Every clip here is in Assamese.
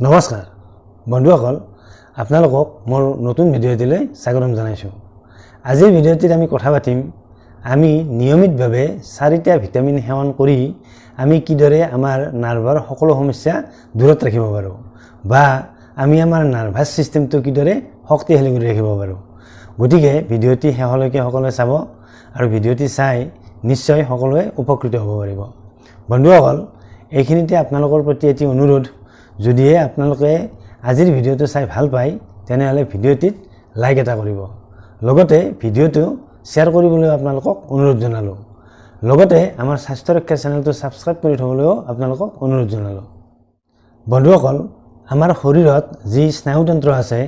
নমস্কাৰ বন্ধুসকল, আপোনালোকক মোৰ নতুন ভিডিঅ' এটিলৈ স্বাগতম জনাইছোঁ। আজিৰ ভিডিঅ'টিত আমি কথা পাতিম আমি নিয়মিতভাৱে 4টা ভিটামিন সেৱন কৰি আমি কিদৰে আমাৰ নাৰ্ভৰ সকলো সমস্যা দূৰত ৰাখিব পাৰোঁ বা আমি আমাৰ নাৰ্ভাছ ছিষ্টেমটো কিদৰে শক্তিশালী কৰি ৰাখিব পাৰোঁ। গতিকে ভিডিঅ'টি শেষলৈকে সকলোৱে চাব আৰু ভিডিঅ'টি চাই নিশ্চয় সকলোৱে উপকৃত হ'ব পাৰিব। বন্ধুসকল, এইখিনিতে আপোনালোকৰ প্ৰতি এটি অনুৰোধ, যদিহে আপোনালোকে আজিৰ ভিডিঅ'টো চাই ভাল পায় তেনেহ'লে ভিডিঅ'টিত লাইক এটা কৰিব, লগতে ভিডিঅ'টো শ্বেয়াৰ কৰিবলৈ আপোনালোকক অনুৰোধ জনালোঁ। লগতে আমাৰ স্বাস্থ্য ৰক্ষা চেনেলটো ছাবস্ক্ৰাইব কৰি থ'বলৈও আপোনালোকক অনুৰোধ জনালোঁ। বন্ধুসকল, আমাৰ শৰীৰত যি স্নায়ুতন্ত্ৰ আছে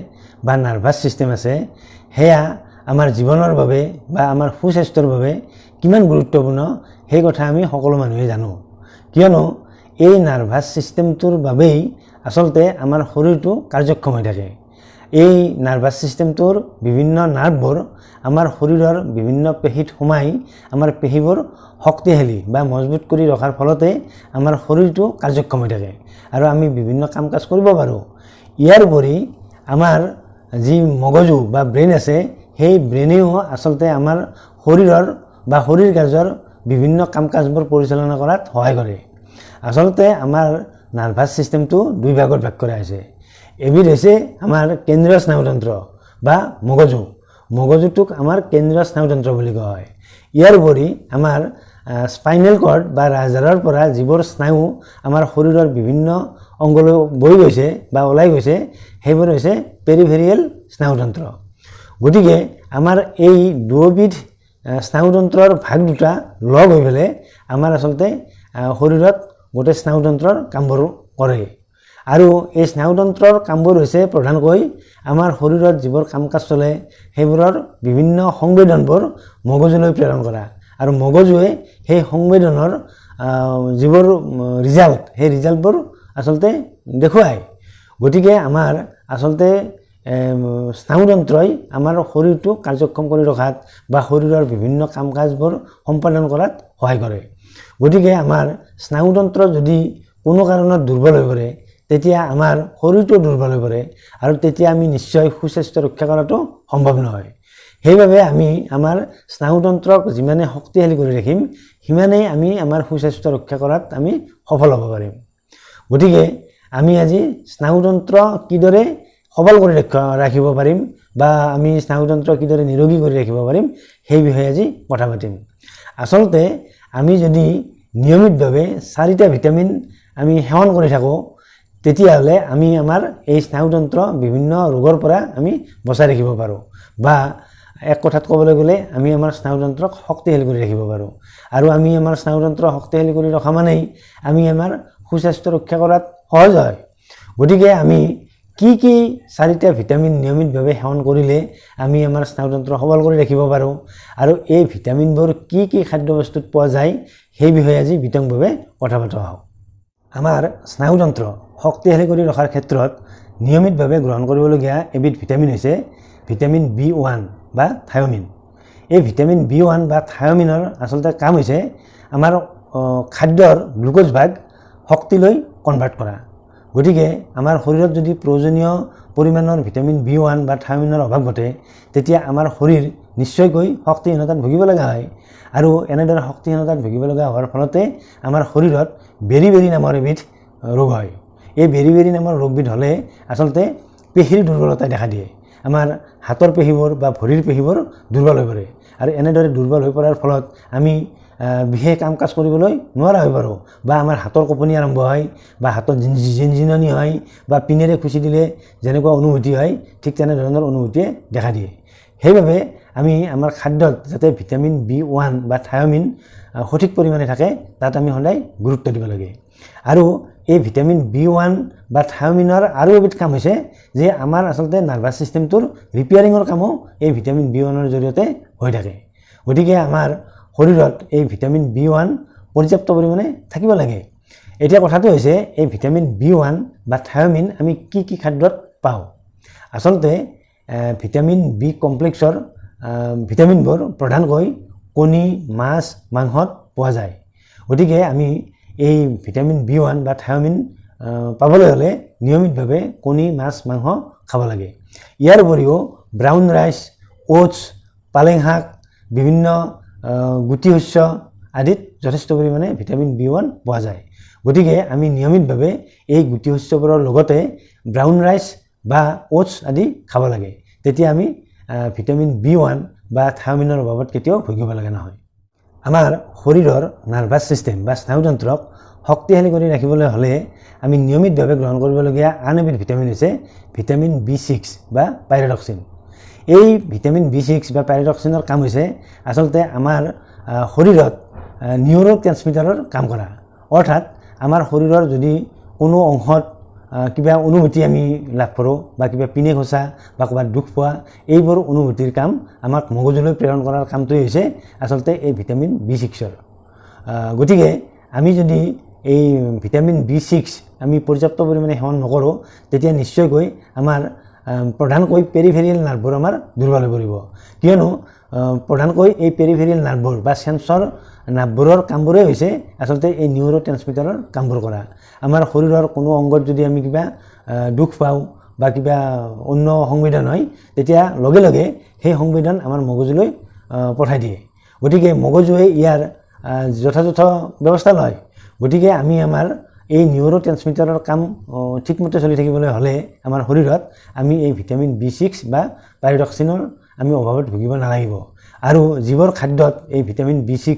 বা নাৰ্ভাছ ছিষ্টেম আছে, সেয়া আমাৰ জীৱনৰ বাবে বা আমাৰ সুস্বাস্থ্যৰ বাবে কিমান গুৰুত্বপূৰ্ণ সেই কথা আমি সকলো মানুহে জানো। কিয়নো এই নাৰ্ভাছ ছিষ্টেমটোৰ বাবেই আচলতে আমাৰ শৰীৰটো কাৰ্যক্ষম হৈ থাকে। এই নাৰ্ভাছ ছিষ্টেমটোৰ বিভিন্ন নাৰ্ভবোৰ আমাৰ শৰীৰৰ বিভিন্ন পেশীত সোমাই আমাৰ পেশীবোৰ শক্তিশালী বা মজবুত কৰি ৰখাৰ ফলতে আমাৰ শৰীৰটো কাৰ্যক্ষম হৈ থাকে আৰু আমি বিভিন্ন কাম কাজ কৰিব পাৰোঁ। ইয়াৰ উপৰি আমাৰ যি মগজু বা ব্ৰেইন আছে, সেই ব্ৰেইনেও আচলতে আমাৰ শৰীৰৰ বা শৰীৰ কাৰ্যৰ বিভিন্ন কাম কাজবোৰ পৰিচালনা কৰাত সহায় কৰে। আচলতে আমাৰ নাৰ্ভাছ ছিষ্টেমটো দুই ভাগত ভাগ কৰা হৈছে। এবিধ হৈছে আমাৰ কেন্দ্ৰীয় স্নায়ুতন্ত্ৰ বা মগজু। মগজুটোক আমাৰ কেন্দ্ৰীয় স্নায়ুতন্ত্ৰ বুলি কোৱা হয়। ইয়াৰ উপৰি আমাৰ স্পাইনেল কৰ্ড বা ৰাজহাড়ৰ পৰা যিবোৰ স্নায়ু আমাৰ শৰীৰৰ বিভিন্ন অংগলৈ বৈ গৈছে বা ওলাই গৈছে, সেইবোৰ হৈছে পেৰিফেৰিয়েল স্নায়ুতন্ত্ৰ। গতিকে আমাৰ এই দুয়োবিধ স্নায়ুতন্ত্ৰৰ ভাগ দুটা লগ হৈ পেলাই আমাৰ আচলতে শৰীৰত গোটেই স্নায়ুতন্ত্ৰৰ কামবোৰ কৰে। আৰু এই স্নায়ুতন্ত্ৰৰ কামবোৰ হৈছে প্ৰধানকৈ আমাৰ শৰীৰত যিবোৰ কাম কাজ চলে সেইবোৰৰ বিভিন্ন সংবেদনবোৰ মগজুলৈ প্ৰেৰণ কৰা, আৰু মগজুৱে সেই সংবেদনৰ যিবোৰ ৰিজাল্ট, সেই ৰিজাল্টবোৰ আচলতে দেখুৱায়। গতিকে আমাৰ আচলতে স্নায়ুতন্ত্ৰই আমাৰ শৰীৰটো কাৰ্যক্ষম কৰি ৰখাত বা শৰীৰৰ বিভিন্ন কাম কাজবোৰ সম্পাদন কৰাত সহায় কৰে। গতিকে আমাৰ স্নায়ুতন্ত্ৰ যদি কোনো কাৰণত দুৰ্বল হৈ পৰে, তেতিয়া আমাৰ শৰীৰটো দুৰ্বল হৈ পৰে আৰু তেতিয়া আমি নিশ্চয় সুস্বাস্থ্য ৰক্ষা কৰাটো সম্ভৱ নহয়। সেইবাবে আমি আমাৰ স্নায়ুতন্ত্ৰক যিমানে শক্তিশালী কৰি ৰাখিম, সিমানেই আমি আমাৰ সুস্বাস্থ্য ৰক্ষা কৰাত আমি সফল হ'ব পাৰিম। গতিকে আমি আজি স্নায়ুতন্ত্ৰ কিদৰে সবল কৰি ৰাখিব পাৰিম বা আমি স্নায়ুতন্ত্ৰ কিদৰে নিৰোগী কৰি ৰাখিব পাৰিম, সেই বিষয়ে আজি কথা পাতিম। আচলতে আমি যদি নিয়মিতভাৱে 4টা ভিটামিন আমি সেৱন কৰি থাকোঁ, তেতিয়াহ'লে আমি আমাৰ এই স্নায়ুতন্ত্ৰ বিভিন্ন ৰোগৰ পৰা আমি বচাই ৰাখিব পাৰোঁ, বা এক কথাত ক'বলৈ গ'লে আমি আমাৰ স্নায়ুতন্ত্ৰক শক্তিশালী কৰি ৰাখিব পাৰোঁ। আৰু আমি আমাৰ স্নায়ুতন্ত্ৰ শক্তিশালী কৰি ৰখা মানেই আমি আমাৰ সুস্বাস্থ্য ৰক্ষা কৰাত সহজ হয়। গতিকে আমি কি 4টা ভিটামিন নিয়মিতভাৱে সেৱন কৰিলে আমি আমাৰ স্নায়ুতন্ত্ৰ সবল কৰি ৰাখিব পাৰোঁ আৰু এই ভিটামিনবোৰ কি খাদ্যবস্তুত পোৱা যায়, সেই বিষয়ে আজি বিতংভাৱে কথা পতা হওক। আমাৰ স্নায়ুতন্ত্ৰ শক্তিশালী কৰি ৰখাৰ ক্ষেত্ৰত নিয়মিতভাৱে গ্ৰহণ কৰিবলগীয়া এবিধ ভিটামিন হৈছে ভিটামিন B1 বা থায়মিন। এই ভিটামিন B1 বা থায়মিনৰ আচলতে কাম হৈছে আমাৰ খাদ্যৰ গ্লুক'জ ভাগ শক্তিলৈ কনভাৰ্ট কৰা। গতিকে আমাৰ শৰীৰত যদি প্ৰয়োজনীয় পৰিমাণৰ ভিটামিন B1 বা থায়মিনৰ অভাৱ ঘটে, তেতিয়া আমাৰ শৰীৰ নিশ্চয়কৈ শক্তিহীনতাত ভুগিব লগা হয়। আৰু এনেদৰে শক্তিহীনতাত ভুগিব লগা হোৱাৰ ফলতে আমাৰ শৰীৰত বেৰি নামৰ এবিধ ৰোগ হয়। এই বেৰি নামৰ ৰোগবিধ হ'লে আচলতে পেশীৰ দুৰ্বলতাই দেখা দিয়ে। আমাৰ হাতৰ পেশীবোৰ বা ভৰিৰ পেশীবোৰ দুৰ্বল হৈ পৰে, আৰু এনেদৰে দুৰ্বল হৈ পৰাৰ ফলত আমি বিশেষ কাম কাজ কৰিবলৈ নোৱাৰা হৈ পাৰোঁ, বা আমাৰ হাতৰ কঁপনি আৰম্ভ হয়, বা হাতত জিনজিননি হয়, বা পিনেৰে খুচি দিলে যেনেকুৱা অনুভূতি হয়, ঠিক তেনেধৰণৰ অনুভূতিয়ে দেখা দিয়ে। সেইবাবে আমি আমাৰ খাদ্যত যাতে ভিটামিন B1 বা থায়মিন সঠিক পৰিমাণে থাকে, তাত আমি সদায় গুৰুত্ব দিব লাগে। আৰু এই ভিটামিন B1 বা থায়মিনৰ আৰু এবিধ কাম হৈছে যে আমাৰ আচলতে নাৰ্ভাছ ছিষ্টেমটোৰ ৰিপেয়াৰিঙৰ কামো এই ভিটামিন B1ৰ জৰিয়তে হৈ থাকে। গতিকে আমাৰ শৰীৰত এই ভিটামিন B1 পৰ্যাপ্ত পৰিমাণে থাকিব লাগে। এতিয়া কথাটো হৈছে এই ভিটামিন B1 বা থায়মিন আমি কি খাদ্যত পাওঁ। আচলতে ভিটামিন B কমপ্লেক্সৰ ভিটামিনবোৰ প্ৰধানকৈ কণী, মাছ, মাংসত পোৱা যায়। গতিকে আমি এই ভিটামিন B1 বা থায়মিন পাবলৈ হ'লে নিয়মিতভাৱে কণী মাছ মাংস খাব লাগে। ইয়াৰ উপৰিও ব্ৰাউন ৰাইচ, ওটছ, পালেং শাক, বিভিন্ন গুটি শস্য আদিত যথেষ্ট পৰিমাণে ভিটামিন B1 পোৱা যায়। গতিকে আমি নিয়মিতভাৱে এই গুটি শস্যবোৰৰ লগতে ব্ৰাউন ৰাইচ বা ওটছ আদি খাব লাগে। তেতিয়া আমি ভিটামিন B1 বা থায়ামিনৰ অভাৱত কেতিয়াও ভুগিব লগা নহয়। আমাৰ শৰীৰৰ নাৰ্ভাছ ছিষ্টেম বা স্নায়ুতন্ত্ৰক শক্তিশালী কৰি ৰাখিবলৈ হ'লে আমি নিয়মিতভাৱে গ্ৰহণ কৰিবলগীয়া আন এবিধ ভিটামিন হৈছে ভিটামিন B6 বা পাইৰডক্সিন। এই ভিটামিন B6 বা পাইৰডক্সিনৰ কাম হৈছে আচলতে আমাৰ শৰীৰত নিউৰো ট্ৰেন্সমিটাৰৰ কাম কৰা। অৰ্থাৎ আমাৰ শৰীৰৰ যদি কোনো অংশত কিবা অনুভূতি আমি লাভ কৰোঁ বা কিবা পিনে খচা বা ক'ৰবাত দুখ পোৱা, এইবোৰ অনুভূতিৰ কাম আমাক মগজুলৈ প্ৰেৰণ কৰাৰ কামটোৱে হৈছে আচলতে এই ভিটামিন B6ৰ। গতিকে আমি যদি এই ভিটামিন B6 আমি পৰ্যাপ্ত পৰিমাণে সেৱন নকৰোঁ, তেতিয়া নিশ্চয়কৈ আমাৰ প্ৰধানকৈ পেৰিফেৰিয়েল নাৰ্ভবোৰ আমাৰ দুৰ্বল হৈ পৰিব। কিয়নো প্ৰধানকৈ এই পেৰিফেৰিয়েল নাৰ্ভবোৰ বা চেন্সৰ নাৰ্ভবোৰৰ কামবোৰেই হৈছে আচলতে এই নিউৰো ট্ৰেন্সমিটাৰৰ কামবোৰ কৰা। আমাৰ শৰীৰৰ কোনো অংগত যদি আমি কিবা দুখ পাওঁ বা কিবা অন্য সংবেদন হয়, তেতিয়া লগে লগে সেই সংবেদন আমাৰ মগজুলৈ পঠাই দিয়ে। গতিকে মগজুৱে ইয়াৰ যথাযথ ব্যৱস্থা লয়। গতিকে আমি আমাৰ এই নিউৰো ট্ৰেন্সমিটাৰৰ কাম ঠিকমতে চলি থাকিবলৈ হ'লে আমাৰ শৰীৰত আমি এই ভিটামিন B6 বা পাইৰডক্সিনৰ আমি অভাৱত ভুগিব নালাগিব। আৰু যিবোৰ খাদ্যত এই ভিটামিন B6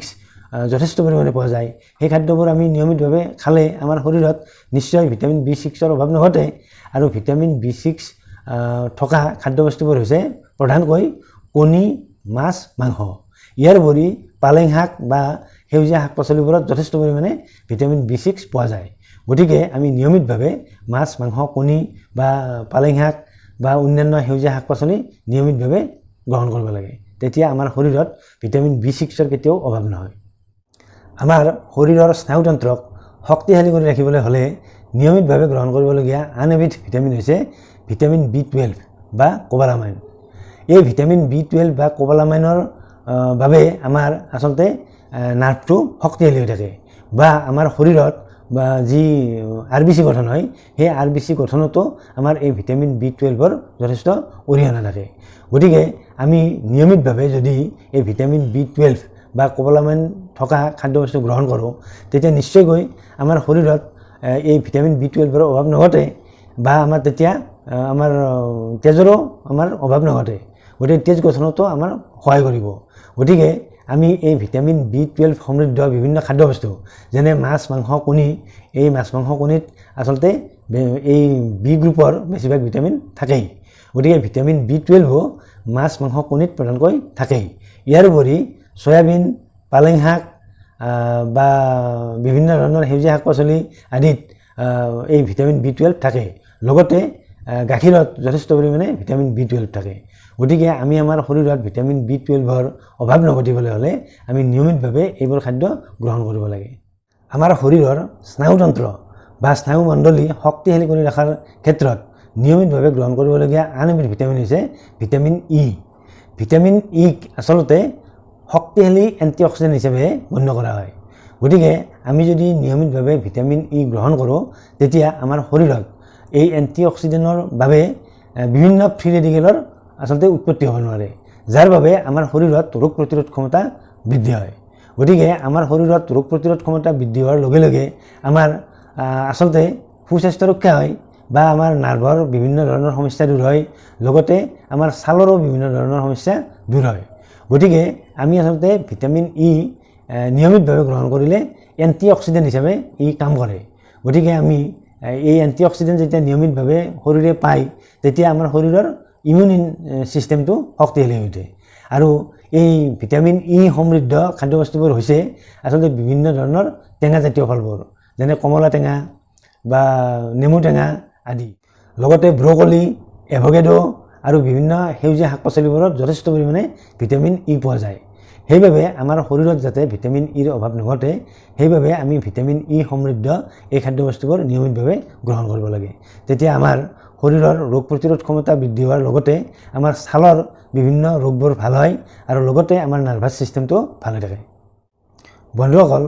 যথেষ্ট পৰিমাণে পোৱা যায়, সেই খাদ্যবোৰ আমি নিয়মিতভাৱে খালে আমাৰ শৰীৰত নিশ্চয় ভিটামিন B6ৰ অভাৱ নঘটে। আৰু ভিটামিন B6 থকা খাদ্যবস্তুবোৰ হৈছে প্ৰধানকৈ কণী, মাছ, মাংস। ইয়াৰ উপৰি পালেং শাক বা সেউজীয়া শাক পাচলিবোৰত যথেষ্ট পৰিমাণে ভিটামিন B6 পোৱা যায়। গতিকে আমি নিয়মিতভাৱে মাছ, মাংস, কণী বা পালেং শাক বা অন্যান্য সেউজীয়া শাক পাচলি নিয়মিতভাৱে গ্ৰহণ কৰিব লাগে। তেতিয়া আমাৰ শৰীৰত ভিটামিন B6ৰ কেতিয়াও অভাৱ নহয়। আমাৰ শৰীৰৰ স্নায়ুতন্ত্ৰক শক্তিশালী কৰি ৰাখিবলৈ হ'লে নিয়মিতভাৱে গ্ৰহণ কৰিবলগীয়া আন এবিধ ভিটামিন হৈছে ভিটামিন B12 বা কোবালামাইন। এই ভিটামিন B12 বা কোবালামাইনৰ বাবে আমাৰ আচলতে নাৰ্ভটো শক্তিশালী হৈ থাকে বা আমাৰ শৰীৰত বা যি RBC গঠন হয়, সেই RBC গঠনতো আমাৰ এই ভিটামিন B12ৰ যথেষ্ট অৰিহণা থাকে। গতিকে আমি নিয়মিতভাৱে যদি এই ভিটামিন B12 বা কোবালামাইন থকা খাদ্যবস্তু গ্ৰহণ কৰোঁ, তেতিয়া নিশ্চয়কৈ আমাৰ শৰীৰত এই ভিটামিন B12ৰ অভাৱ নঘটে বা আমাৰ তেতিয়া আমাৰ তেজৰো আমাৰ অভাৱ নঘটে। গতিকে তেজ গঠনতো আমাৰ সহায় কৰিব। গতিকে আমি এই ভিটামিন B12 সমৃদ্ধ বিভিন্ন খাদ্যবস্তু যেনে মাছ, মাংস, কণী, এই মাছ, মাংস, কণীত আচলতে এই B গ্ৰুপৰ বেছিভাগ ভিটামিন থাকেই। গতিকে ভিটামিন B12ও মাছ, মাংস, কণীত প্ৰধানকৈ থাকেই। ইয়াৰ উপৰি চয়াবিন, পালেং শাক বা বিভিন্ন ধৰণৰ সেউজীয়া শাক পাচলি আদিত এই ভিটামিন B12 থাকে। লগতে গাখীৰত যথেষ্ট পৰিমাণে ভিটামিন B12 থাকে। গতিকে আমি আমাৰ শৰীৰত ভিটামিন B12ৰ অভাৱ নঘটিবলৈ হ'লে আমি নিয়মিতভাৱে এইবোৰ খাদ্য গ্ৰহণ কৰিব লাগে। আমাৰ শৰীৰৰ স্নায়ুতন্ত্ৰ বা স্নায়ুমণ্ডলী শক্তিশালী কৰি ৰখাৰ ক্ষেত্ৰত নিয়মিতভাৱে গ্ৰহণ কৰিবলগীয়া আন এবিধ ভিটামিন হৈছে ভিটামিন E। ভিটামিন Eক আচলতে শক্তিশালী এণ্টিঅক্সিডেণ্ট হিচাপে গণ্য কৰা হয়। গতিকে আমি যদি নিয়মিতভাৱে ভিটামিন E গ্ৰহণ কৰোঁ, তেতিয়া আমাৰ শৰীৰত এই এণ্টিঅক্সিডেণ্টৰ বাবে বিভিন্ন ফ্ৰী ৰেডিকেলৰ আচলতে উৎপত্তি হ'ব নোৱাৰে, যাৰ বাবে আমাৰ শৰীৰত ৰোগ প্ৰতিৰোধ ক্ষমতা বৃদ্ধি হয়। গতিকে আমাৰ শৰীৰত ৰোগ প্ৰতিৰোধ ক্ষমতা বৃদ্ধি হোৱাৰ লগে লগে আমাৰ আচলতে সুস্বাস্থ্য ৰক্ষা হয় বা আমাৰ নাৰ্ভৰ বিভিন্ন ধৰণৰ সমস্যা দূৰ হয়, লগতে আমাৰ ছালৰো বিভিন্ন ধৰণৰ সমস্যা দূৰ হয়। গতিকে আমি আচলতে ভিটামিন E নিয়মিতভাৱে গ্ৰহণ কৰিলে এণ্টিঅক্সিডেণ্ট হিচাপে ই কাম কৰে। গতিকে আমি এই এণ্টিঅক্সিডেণ্ট যেতিয়া নিয়মিতভাৱে শৰীৰে পায়, তেতিয়া আমাৰ শৰীৰৰ ইমিউন ছিষ্টেমটো শক্তিশালী হৈ উঠে। আৰু এই ভিটামিন E সমৃদ্ধ খাদ্যবস্তুবোৰ হৈছে আচলতে বিভিন্ন ধৰণৰ টেঙাজাতীয় ফলবোৰ, যেনে কমলা টেঙা বা নেমু টেঙা আদি। লগতে ব্ৰকলি, এভোকেডো আৰু বিভিন্ন সেউজীয়া শাক পাচলিবোৰত যথেষ্ট পৰিমাণে ভিটামিন E পোৱা যায়। সেইবাবে আমাৰ শৰীৰত যাতে ভিটামিন Eৰ অভাৱ নঘটে, সেইবাবে আমি ভিটামিন E সমৃদ্ধ এই খাদ্যবস্তুবোৰ নিয়মিতভাৱে গ্ৰহণ কৰিব লাগে। তেতিয়া আমাৰ শৰীৰৰ ৰোগ প্ৰতিৰোধ ক্ষমতা বৃদ্ধি হোৱাৰ লগতে আমাৰ ছালৰ বিভিন্ন ৰোগবোৰ ভাল হয় আৰু লগতে আমাৰ নাৰ্ভাছ ছিষ্টেমটো ভাল হৈ থাকে। বন্ধুসকল,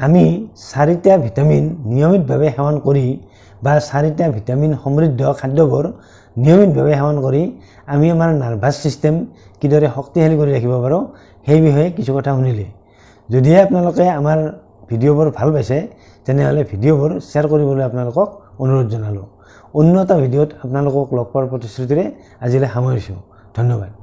আমি 4টা ভিটামিন নিয়মিতভাৱে সেৱন কৰি বা 4টা ভিটামিন সমৃদ্ধ খাদ্যবোৰ নিয়মিতভাৱে সেৱন কৰি আমি আমাৰ নাৰ্ভাছ ছিষ্টেম কিদৰে শক্তিশালী কৰি ৰাখিব পাৰোঁ সেই বিষয়ে কিছু কথা শুনিলে। যদিহে আপোনালোকে আমাৰ ভিডিঅ'বোৰ ভাল পাইছে তেনেহ'লে ভিডিঅ'বোৰ শ্বেয়াৰ কৰিবলৈ আপোনালোকক অনুৰোধ জনালোঁ। অন্য এটা ভিডিঅ'ত আপোনালোকক লগ পোৱাৰ প্ৰতিশ্ৰুতিৰে আজিলৈ সামৰিছোঁ। ধন্যবাদ।